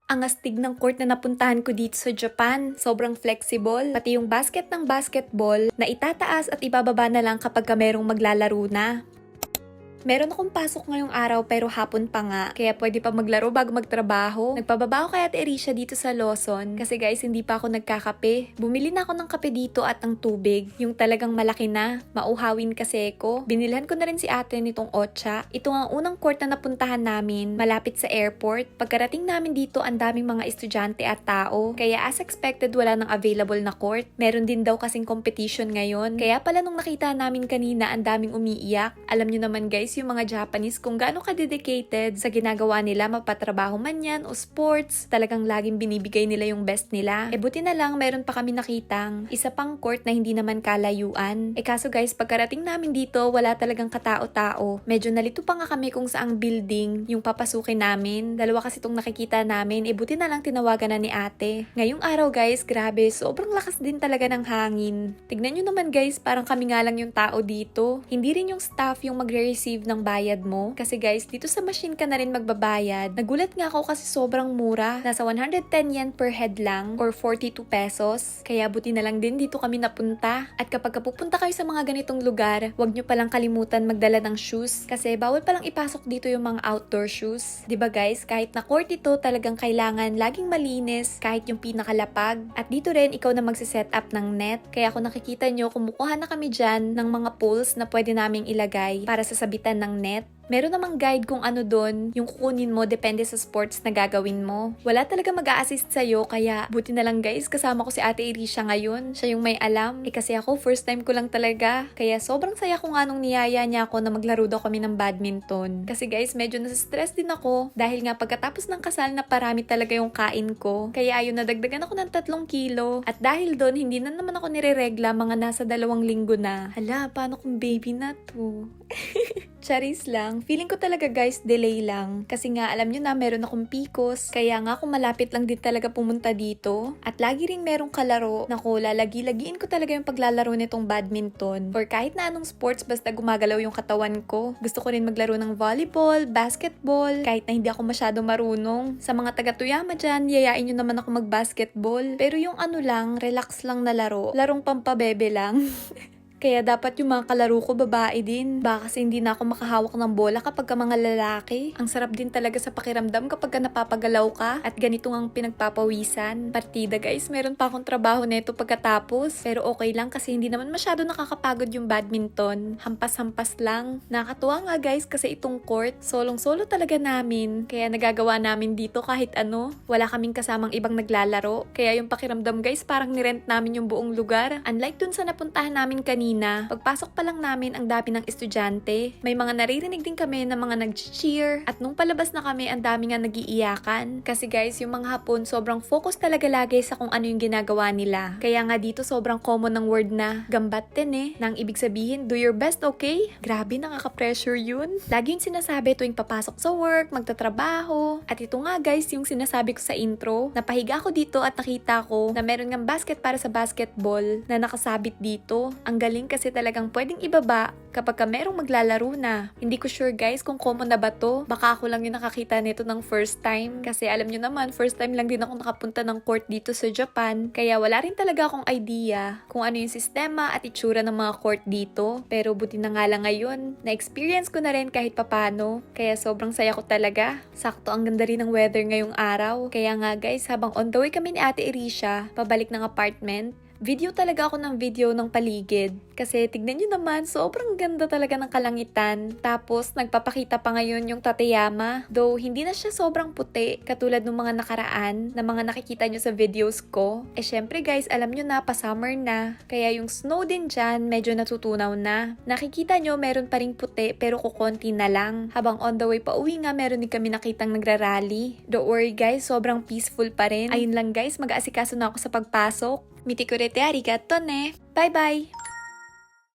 Ang astig ng court na napuntahan ko dito sa Japan. Sobrang flexible. Pati yung basket ng basketball na itataas at ibababa na lang kapag merong maglalaro na. Meron akong pasok ngayong araw pero hapon pa nga, kaya pwede pa maglaro bago magtrabaho. Nagpababa ako kay Ate Erisha dito sa Lawson kasi guys hindi pa ako nagkakape. Bumili na ako ng kape dito at ng tubig, yung talagang malaki na, mauhawin kasi ko. Binilhan ko na rin si ate nitong otsa. Ito ang unang court na napuntahan namin, malapit sa airport. Pagkarating namin dito ang daming mga estudyante at tao, kaya as expected wala nang available na court. Meron din daw kasing competition ngayon, kaya pala nung nakita namin kanina ang daming umiiyak. Alam nyo naman guys, yung mga Japanese kung gaano ka-dedicated sa ginagawa nila, mapatrabaho man yan o sports, talagang laging binibigay nila yung best nila. Buti na lang meron pa kami nakitang isa pang court na hindi naman kalayuan. Kaso guys, pagkarating namin dito, wala talagang katao-tao. Medyo nalito pa nga kami kung saang building yung papasukin namin. Dalawa kasi itong nakikita namin, buti na lang tinawagan na ni ate. Ngayong araw guys, grabe, sobrang lakas din talaga ng hangin. Tignan nyo naman guys, parang kami nga lang yung tao dito. Hindi rin yung staff yung magre-receive ng bayad mo. Kasi guys, dito sa machine ka na rin magbabayad. Nagulat nga ako kasi sobrang mura. Nasa 110 yen per head lang or 42 pesos. Kaya buti na lang din dito kami napunta. At kapag pupunta kayo sa mga ganitong lugar, huwag nyo palang kalimutan magdala ng shoes. Kasi bawal palang ipasok dito yung mga outdoor shoes. 'Di ba guys, kahit na court ito, talagang kailangan laging malinis kahit yung pinakalapag. At dito rin, ikaw na magsiset up ng net. Kaya kung nakikita nyo, kumukuha na kami dyan ng mga poles na pwede naming ilagay para sa sabitan ng net. Meron namang guide kung ano doon, yung kukunin mo depende sa sports na gagawin mo. Wala talaga mag-a-assist sa'yo, kaya buti na lang guys, kasama ko si Ate Erisha ngayon. Siya yung may alam. Kasi ako, first time ko lang talaga. Kaya sobrang saya ko nga nung niyaya niya ako na maglaro daw kami ng badminton. Kasi guys, medyo nasa-stress din ako dahil nga pagkatapos ng kasal na parami talaga yung kain ko. Kaya ayun, nadagdagan ako ng 3 kilo. At dahil doon, hindi na naman ako nireregla, mga nasa 2 linggo na. Hala, paano kung baby na to? Charis lang. Feeling ko talaga guys, delay lang. Kasi nga alam nyo na meron akong PCOS. Kaya nga kung malapit lang din talaga pumunta dito. At lagi ring merong kalaro. Naku, lalagi-lagiin ko talaga yung paglalaro nitong badminton. Or kahit na anong sports basta gumagalaw yung katawan ko. Gusto ko rin maglaro ng volleyball, basketball. Kahit na hindi ako masyado marunong. Sa mga taga-Tuyama dyan, yayain nyo naman ako mag-basketball. Pero yung ano lang, relax lang na laro. Larong pampabebe lang. Kaya dapat yung mga kalaro ko babae din. Baka kasi hindi na ako makahawak ng bola kapag ka mga lalaki. Ang sarap din talaga sa pakiramdam kapag ka napapagalaw ka at ganito ang pinagpapawisan. Partida guys, meron pa akong trabaho neto pagkatapos. Pero okay lang kasi hindi naman masyado nakakapagod yung badminton. Hampas-hampas lang. Nakakatuwa nga guys kasi itong court, solong-solo talaga namin. Kaya nagagawa namin dito kahit ano. Wala kaming kasamang ibang naglalaro. Kaya yung pakiramdam guys, parang nirent namin yung buong lugar. Unlike dun sa napuntahan namin kanina, pagpasok pa lang namin ang dami ng estudyante. May mga naririnig din kami na mga nag-cheer at nung palabas na kami ang dami nga nagiiyakan. Kasi guys, yung mga Hapon sobrang focus talaga lagi sa kung ano yung ginagawa nila. Kaya nga dito sobrang common ng word na gambatten nang ibig sabihin, do your best, okay? Grabe, nakaka-pressure yun. Lagi yung sinasabi tuwing papasok sa work, magtatrabaho. At ito nga guys, yung sinasabi ko sa intro, napahiga ako dito at nakita ko na meron ng basket para sa basketball na nakasabit dito. Ang galing kasi talagang pwedeng ibaba kapag ka merong maglalaro na. Hindi ko sure guys kung common na ba to. Baka ako lang yung nakakita nito ng first time. Kasi alam nyo naman, first time lang din ako nakapunta ng court dito sa Japan. Kaya wala rin talaga akong idea kung ano yung sistema at itsura ng mga court dito. Pero buti na nga lang ngayon, na-experience ko na rin kahit papano. Kaya sobrang saya ko talaga. Sakto ang ganda rin ng weather ngayong araw. Kaya nga guys, habang on the way kami ni Ate Erisha, pabalik ng apartment, video talaga ako ng video ng paligid. Kasi tignan nyo naman, sobrang ganda talaga ng kalangitan. Tapos, nagpapakita pa ngayon yung Tateyama. Though, hindi na siya sobrang puti, katulad ng mga nakaraan na mga nakikita nyo sa videos ko. Syempre guys, alam nyo na, pa-summer na. Kaya yung snow din dyan, medyo natutunaw na. Nakikita nyo, meron pa ring puti, pero kukonti na lang. Habang on the way pa uwi nga, meron din kami nakitang nagrarally. Don't worry guys, sobrang peaceful pa rin. Ayun lang guys, mag-aasikaso na ako sa pagpasok. Mitikurete arigato ne. Bye-bye!